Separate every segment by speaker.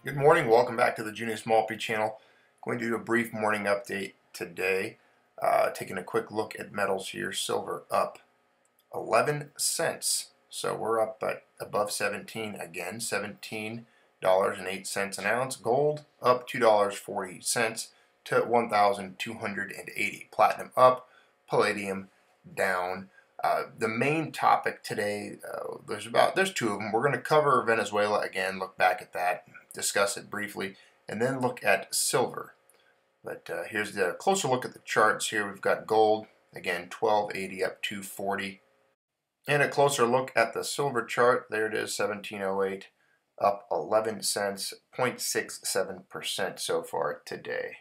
Speaker 1: Good morning. Welcome back to the Junior Small P channel. Going to do a brief morning update today. Taking a quick look at metals here. Silver up 11 cents. So we're up at above 17 again. $17.08 an ounce. Gold up $2.40 to 1,280. Platinum up. Palladium down. The main topic today, there's two of them. We're going to cover Venezuela again, look back at that, discuss it briefly, and then look at silver. But here's the closer look at the charts here. We've got gold, again, 1280 up 240. And a closer look at the silver chart. There it is, 1708 up 11 cents, 0.67% so far today.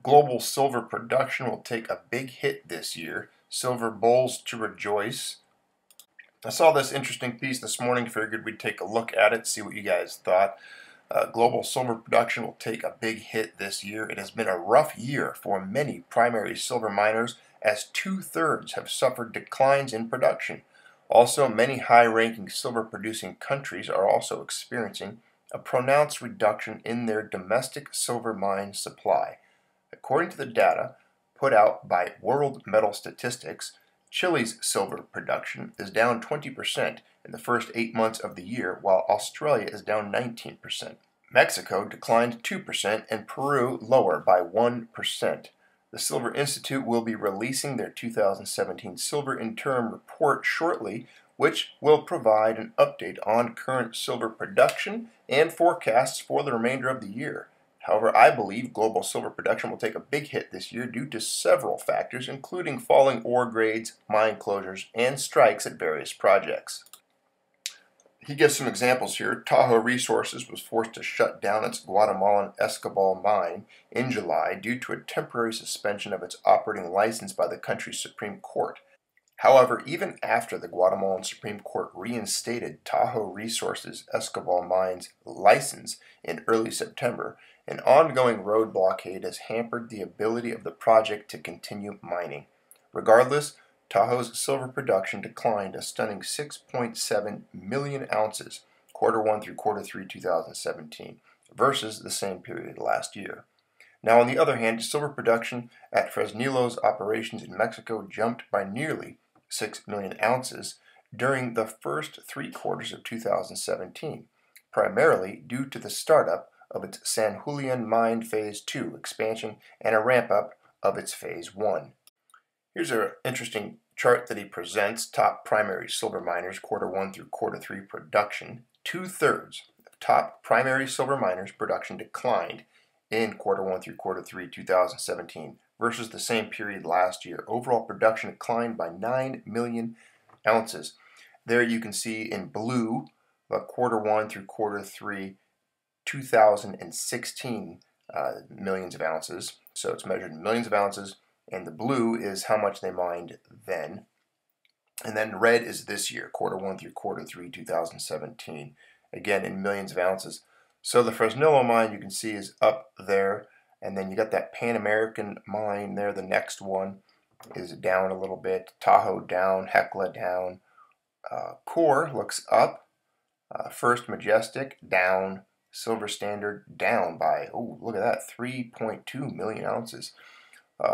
Speaker 1: Global silver production will take a big hit this year. Silver bulls to rejoice. I saw this interesting piece this morning. Figured we'd take a look at it, see what you guys thought. Global silver production will take a big hit this year. It has been a rough year for many primary silver miners, as 2/3 have suffered declines in production. Also, many high-ranking silver-producing countries are also experiencing a pronounced reduction in their domestic silver mine supply. According to the data put out by World Metal Statistics, Chile's silver production is down 20% in the first 8 months of the year, while Australia is down 19%. Mexico declined 2% and Peru lower by 1%. The Silver Institute will be releasing their 2017 Silver Interim Report shortly, which will provide an update on current silver production and forecasts for the remainder of the year. However, I believe global silver production will take a big hit this year due to several factors, including falling ore grades, mine closures, and strikes at various projects. He gives some examples here. Tahoe Resources was forced to shut down its Guatemalan Escobal mine in July due to a temporary suspension of its operating license by the country's Supreme Court. However, even after the Guatemalan Supreme Court reinstated Tahoe Resources' Escobal mine's license in early September, an ongoing road blockade has hampered the ability of the project to continue mining. Regardless, Tahoe's silver production declined a stunning 6.7 million ounces Q1 through Q3 2017 versus the same period last year. Now, on the other hand, silver production at Fresnilo's operations in Mexico jumped by nearly 6 million ounces during the first 3 quarters of 2017, primarily due to the startup of its San Julian Mine Phase 2 expansion and a ramp-up of its Phase 1. Here's an interesting chart that he presents. Top primary silver miners Q1 through Q3 production. 2/3 of top primary silver miners production declined in Q1 through Q3 2017 versus the same period last year. Overall production declined by 9 million ounces. There you can see in blue the Q1 through Q3 2016 millions of ounces. So it's measured in millions of ounces, and the blue is how much they mined then. And then red is this year, Q1 through Q3 2017, again in millions of ounces. So the Fresnillo mine you can see is up there, and then you got that Pan American mine there. The next one is down a little bit. Tahoe down, Hecla down. Core looks up. First Majestic down. Silver Standard down by, oh, look at that, 3.2 million ounces.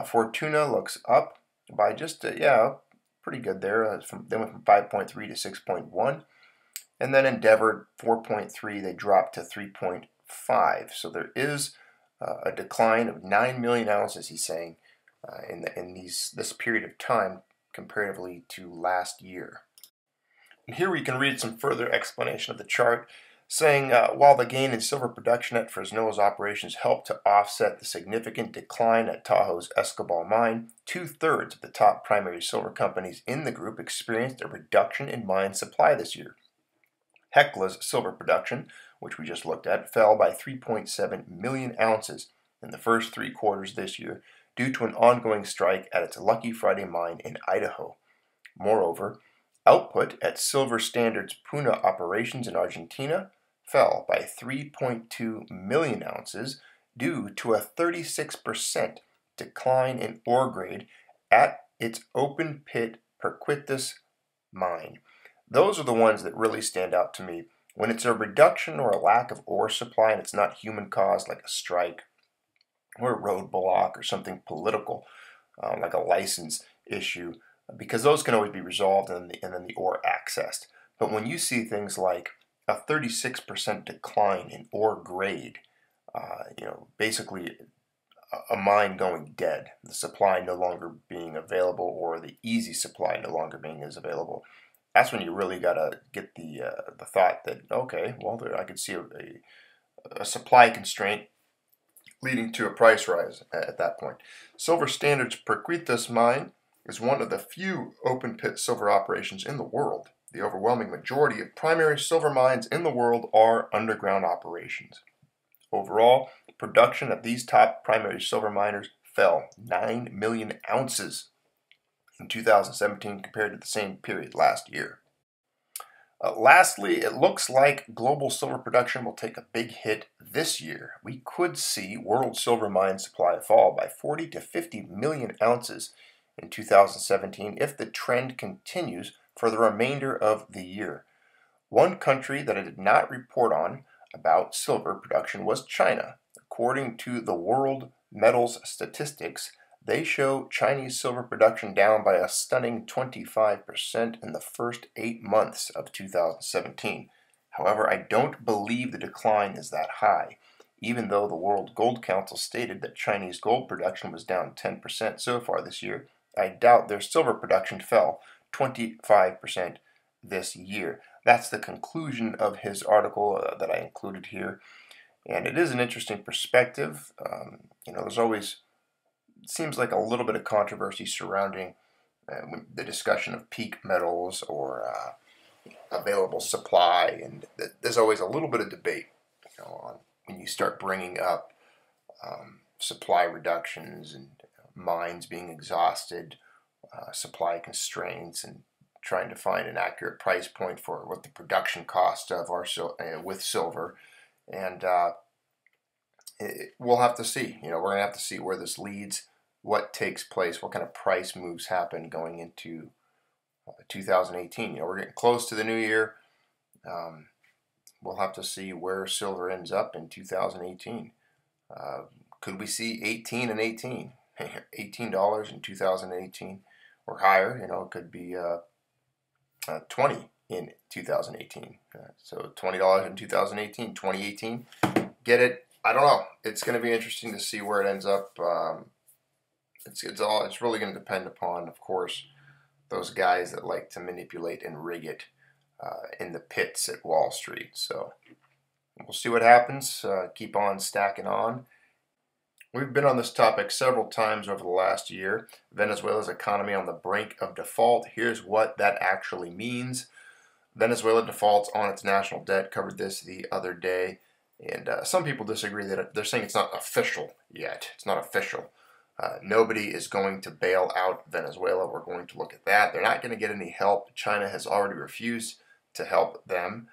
Speaker 1: Fortuna looks up by just, pretty good there. They went from 5.3 to 6.1. And then Endeavor, 4.3, they dropped to 3.5. So there is a decline of 9 million ounces, he's saying, in this period of time comparatively to last year. And here we can read some further explanation of the chart, saying while the gain in silver production at Fresnilo's operations helped to offset the significant decline at Tahoe's Escobal mine, 2/3 of the top primary silver companies in the group experienced a reduction in mine supply this year. Hecla's silver production, which we just looked at, fell by 3.7 million ounces in the first 3 quarters this year due to an ongoing strike at its Lucky Friday mine in Idaho. Moreover, output at Silver Standard's Puna operations in Argentina fell by 3.2 million ounces due to a 36% decline in ore grade at its open pit Perquitas mine. Those are the ones that really stand out to me. When it's a reduction or a lack of ore supply and it's not human caused, like a strike or a roadblock or something political, like a license issue, because those can always be resolved and then the ore accessed. But when you see things like a 36% decline in ore grade, basically a mine going dead, the supply no longer being available, or the easy supply no longer being as available, that's when you really got to get the thought that, okay, well, I could see a supply constraint leading to a price rise at that point. Silver Standard's Perquitas mine is one of the few open pit silver operations in the world. The overwhelming majority of primary silver mines in the world are underground operations. Overall, production at these top primary silver miners fell 9 million ounces in 2017 compared to the same period last year. Lastly, it looks like global silver production will take a big hit this year. We could see world silver mine supply fall by 40 to 50 million ounces in 2017 if the trend continues for the remainder of the year. One country that I did not report on about silver production was China. According to the World Metals Statistics, they show Chinese silver production down by a stunning 25% in the first 8 months of 2017. However, I don't believe the decline is that high. Even though the World Gold Council stated that Chinese gold production was down 10% so far this year, I doubt their silver production fell 25% this year. That's the conclusion of his article that I included here. And it is an interesting perspective. There's always, it seems like a little bit of controversy surrounding the discussion of peak metals or available supply, and there's always a little bit of debate, on when you start bringing up supply reductions and mines being exhausted, supply constraints, and trying to find an accurate price point for what the production cost of our with silver. And we'll have to see. We're going to have to see where this leads, what takes place, what kind of price moves happen going into 2018. We're getting close to the new year. We'll have to see where silver ends up in 2018. Could we see 18 and 18? $18 in 2018 or higher? It could be 20 in 2018. So $20 in 2018, 2018. Get it? I don't know. It's going to be interesting to see where it ends up. It's really going to depend upon, of course, those guys that like to manipulate and rig it in the pits at Wall Street. So we'll see what happens. Keep on stacking on. We've been on this topic several times over the last year. Venezuela's economy on the brink of default. Here's what that actually means. Venezuela defaults on its national debt. Covered this the other day. And some people disagree that they're saying it's not official yet. It's not official. Nobody is going to bail out Venezuela. We're going to look at that. They're not going to get any help. China has already refused to help them.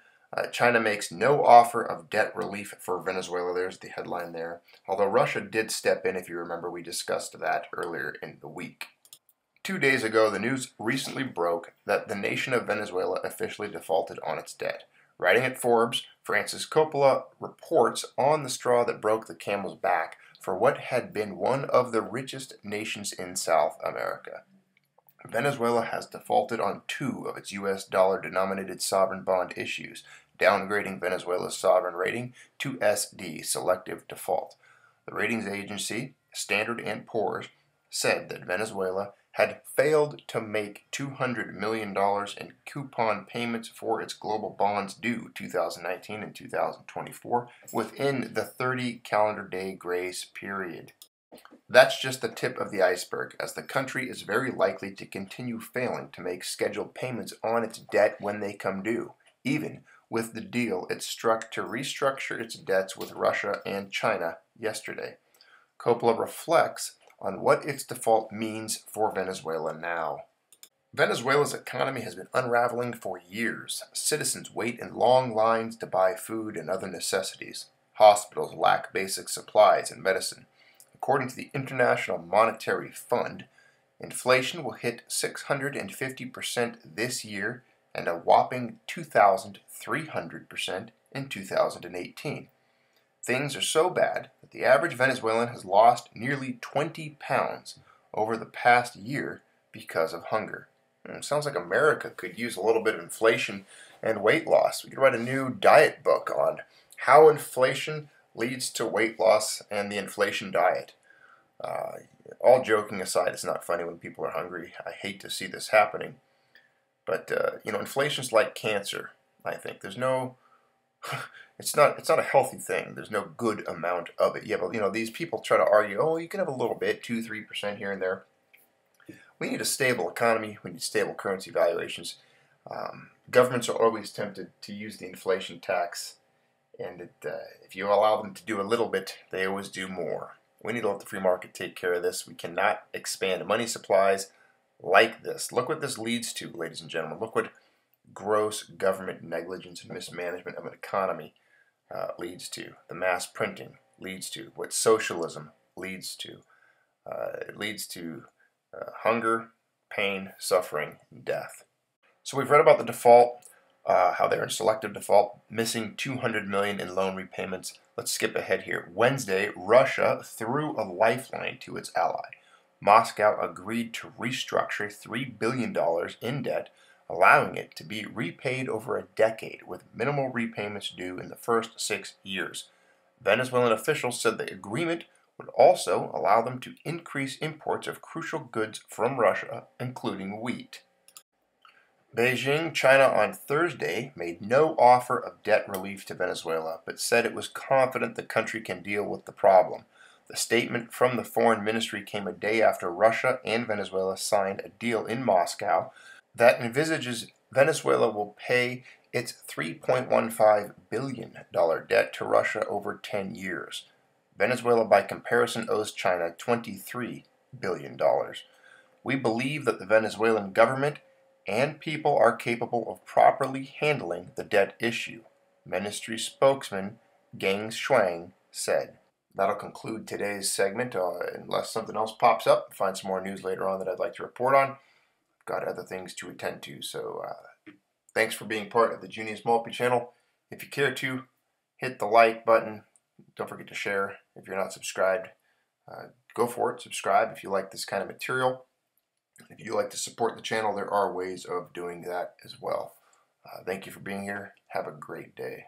Speaker 1: China makes no offer of debt relief for Venezuela. There's the headline there. Although Russia did step in, if you remember, we discussed that earlier in the week. 2 days ago, the news recently broke that the nation of Venezuela officially defaulted on its debt. Writing at Forbes, Francis Coppola reports on the straw that broke the camel's back for what had been one of the richest nations in South America. Venezuela has defaulted on 2 of its U.S. dollar-denominated sovereign bond issues, downgrading Venezuela's sovereign rating to SD, selective default. The ratings agency, Standard & Poor's, said that Venezuela had failed to make $200 million in coupon payments for its global bonds due 2019 and 2024 within the 30 calendar day grace period. That's just the tip of the iceberg, as the country is very likely to continue failing to make scheduled payments on its debt when they come due, even with the deal it struck to restructure its debts with Russia and China yesterday. Coppola reflects on what its default means for Venezuela now. Venezuela's economy has been unraveling for years. Citizens wait in long lines to buy food and other necessities. Hospitals lack basic supplies and medicine. According to the International Monetary Fund, inflation will hit 650% this year, and a whopping 2,300% in 2018. Things are so bad that the average Venezuelan has lost nearly 20 pounds over the past year because of hunger. It sounds like America could use a little bit of inflation and weight loss. We could write a new diet book on how inflation leads to weight loss and the inflation diet. All joking aside, it's not funny when people are hungry. I hate to see this happening. But, inflation's like cancer, I think. There's no... it's not a healthy thing. There's no good amount of it. Yeah, but, these people try to argue, oh, you can have a little bit, 2-3% here and there. We need a stable economy. We need stable currency valuations. Governments are always tempted to use the inflation tax, and if you allow them to do a little bit, they always do more. We need to let the free market take care of this. We cannot expand money supplies like this. Look what this leads to, ladies and gentlemen. Look what gross government negligence and mismanagement of an economy leads to. The mass printing leads to. What socialism leads to. It leads to hunger, pain, suffering, and death. So we've read about the default, how they're in selective default, missing $200 million in loan repayments. Let's skip ahead here. Wednesday, Russia threw a lifeline to its ally. Moscow agreed to restructure $3 billion in debt, allowing it to be repaid over a decade with minimal repayments due in the first 6 years. Venezuelan officials said the agreement would also allow them to increase imports of crucial goods from Russia, including wheat. Beijing, China on Thursday made no offer of debt relief to Venezuela, but said it was confident the country can deal with the problem. The statement from the foreign ministry came a day after Russia and Venezuela signed a deal in Moscow that envisages Venezuela will pay its $3.15 billion debt to Russia over 10 years. Venezuela, by comparison, owes China $23 billion. We believe that the Venezuelan government and people are capable of properly handling the debt issue, Ministry spokesman Geng Shuang said. That'll conclude today's segment, unless something else pops up. Find some more news later on that I'd like to report on. Got other things to attend to, so thanks for being part of the Junius Mulpi channel. If you care to, hit the like button. Don't forget to share. If you're not subscribed, go for it. Subscribe if you like this kind of material. If you like to support the channel, there are ways of doing that as well. Thank you for being here. Have a great day.